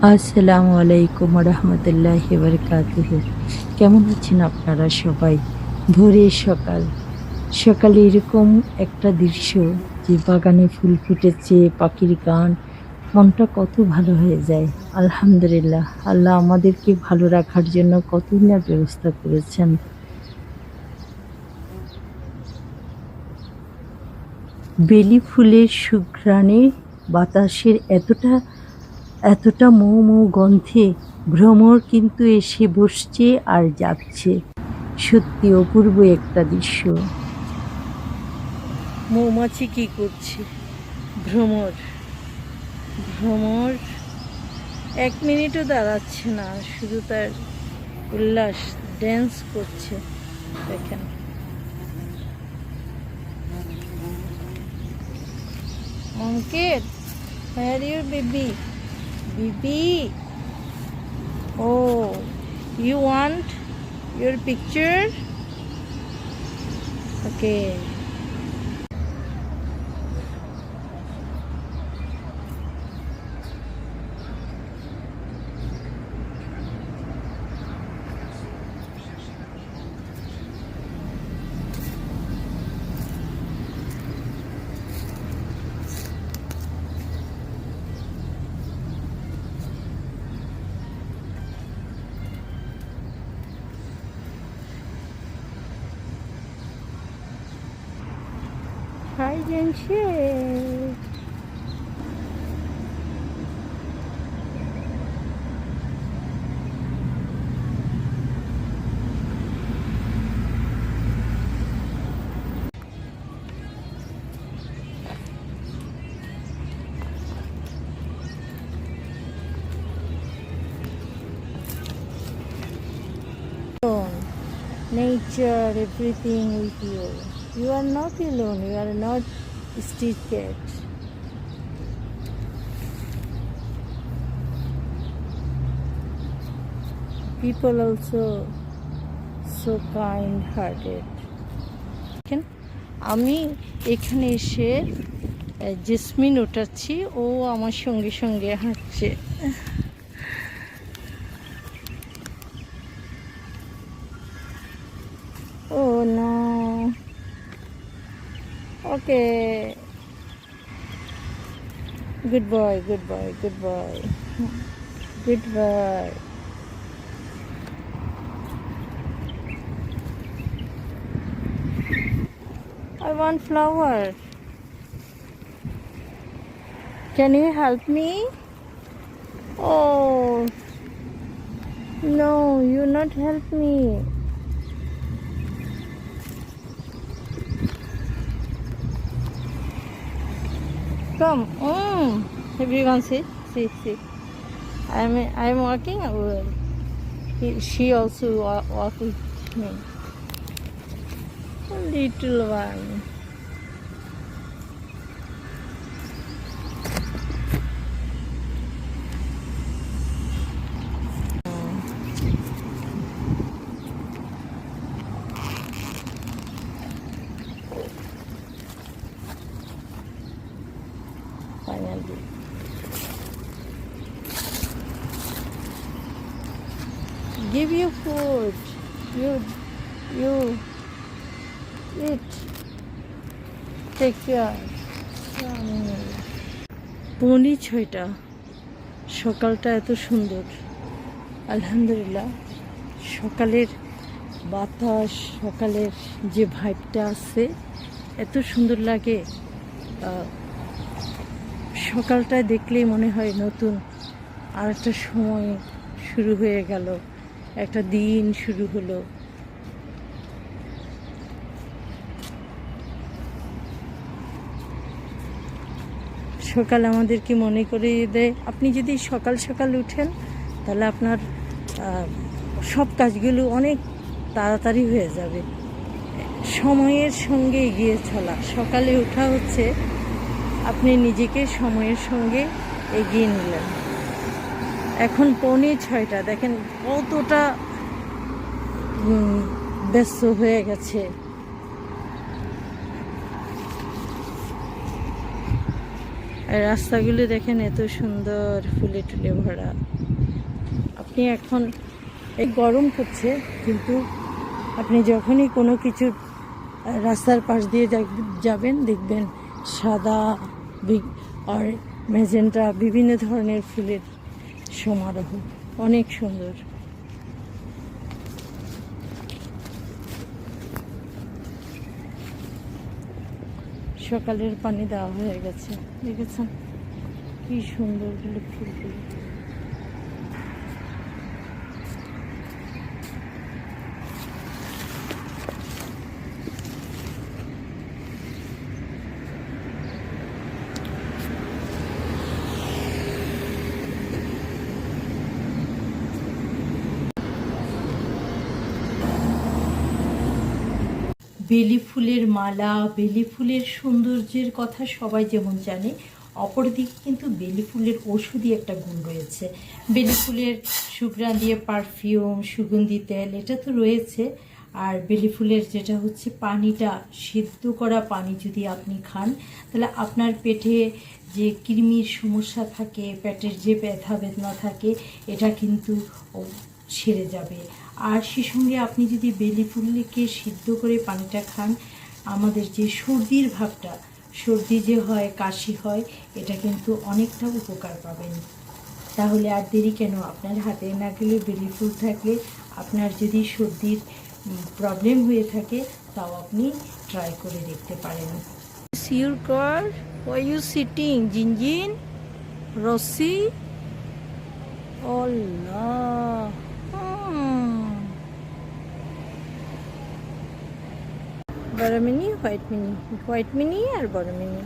আসসালামু আলাইকুম রহমতুল্লাহি বারকাতুহু। কেমন আছেন আপনারা সবাই? ভোরের সকাল, সকালে এরকম একটা দৃশ্য, যে বাগানে ফুল ফুটেছে, পাখির গান, মনটা কত ভালো হয়ে যায়। আলহামদুলিল্লাহ, আল্লাহ আমাদেরকে ভালো রাখার জন্য কতই না ব্যবস্থা করেছেন। বেলি ফুলের সুঘ্রাণে, বাতাসের এতটা এতটা মৌ মৌ গন্ধে ভ্রমর কিন্তু এসে বসছে আর যাচ্ছে। সত্যি অপূর্ব একটা দৃশ্য। মৌমাছি কি করছে? ভ্রমর ভ্রমর 1 মিনিটও দাঁড়াচ্ছে না, শুধু তার উল্লাস, ড্যান্স করছে। দেখেন, অঙ্কিত, where your baby? Baby, oh, you want your picture? Okay. Hide and seek. Nature, everything with you. You are not alone. You are not street cat. People also so kind hearted. আমি এখানে এসে jasmine ওঠাচ্ছি, ও আমার সঙ্গে সঙ্গে হাঁটছে। ও না, okay, good boy, good boy, good boy, good boy. I want flower. Can you help me? Oh, no, you not help me. Come. Everyone see. I'm walking. She also walk with me. Little one. Finally. Give you food. You eat. Take care. পৌনে 6টা, সকালটা এত সুন্দর। আলহামদুলিল্লাহ, সকালের বাতাস, সকালের যে ভাইবটা আছে, এত সুন্দর লাগে। সকালটায় দেখলেই মনে হয় নতুন আর একটা সময় শুরু হয়ে গেল, একটা দিন শুরু হলো। সকাল আমাদেরকে মনে করিয়ে দেয়, আপনি যদি সকাল সকাল উঠেন তাহলে আপনার সব কাজগুলো অনেক তাড়াতাড়ি হয়ে যাবে। সময়ের সঙ্গে এগিয়ে চলা, সকালে ওঠা হচ্ছে আপনি নিজেকে সময়ের সঙ্গে এগিয়ে নিলেন। এখন পৌনে 6টা, দেখেন কতটা ব্যস্ত হয়ে গেছে। আর রাস্তাগুলো দেখেন এত সুন্দর ফুলে টুলে ভরা। আপনি এখন এই গরম করছে, কিন্তু আপনি যখনই কোনো কিছুর রাস্তার পাশ দিয়ে যাবেন দেখবেন সাদা আর ম্যাজেন্টা বিভিন্ন ধরনের ফুলের সমারোহ, অনেক সুন্দর। সকালের পানি দেওয়া হয়ে গেছে, দেখেছেন কি সুন্দর ফুলগুলো। বেলি ফুলের মালা, বেলি ফুলের সৌন্দর্যের কথা সবাই যেমন জানে, অপরদিকে কিন্তু বেলি ফুলের ওষুধি একটা গুণ রয়েছে। বেলি ফুলের সুঘ্রাণ দিয়ে পারফিউম, সুগন্ধি তেল এটা তো রয়েছে। আর বেলি ফুলের যেটা হচ্ছে পানিটা, সিদ্ধ করা পানি যদি আপনি খান, তাহলে আপনার পেটে যে কৃমির সমস্যা থাকে, পেটের যে ব্যথা বেদনা থাকে, এটা কিন্তু সেরে যাবে। আর সে সঙ্গে আপনি যদি বেলি ফুলকে সিদ্ধ করে পানিটা খান, আমাদের যে সর্দির ভাবটা, সর্দি যে হয়, কাশি হয়, এটা কিন্তু অনেকটা উপকার পাবেন। তাহলে আর দেরি কেন, আপনার হাতে না গেলে বেলি ফুল থাকলে আপনার যদি সর্দির প্রবলেম হয়ে থাকে, তাও আপনি ট্রাই করে দেখতে পারেন। Your car, why you sitting, Jinjin? Rossi? Allah. বড় মিনি, হোয়াইট মিনি আর বড় মিনি।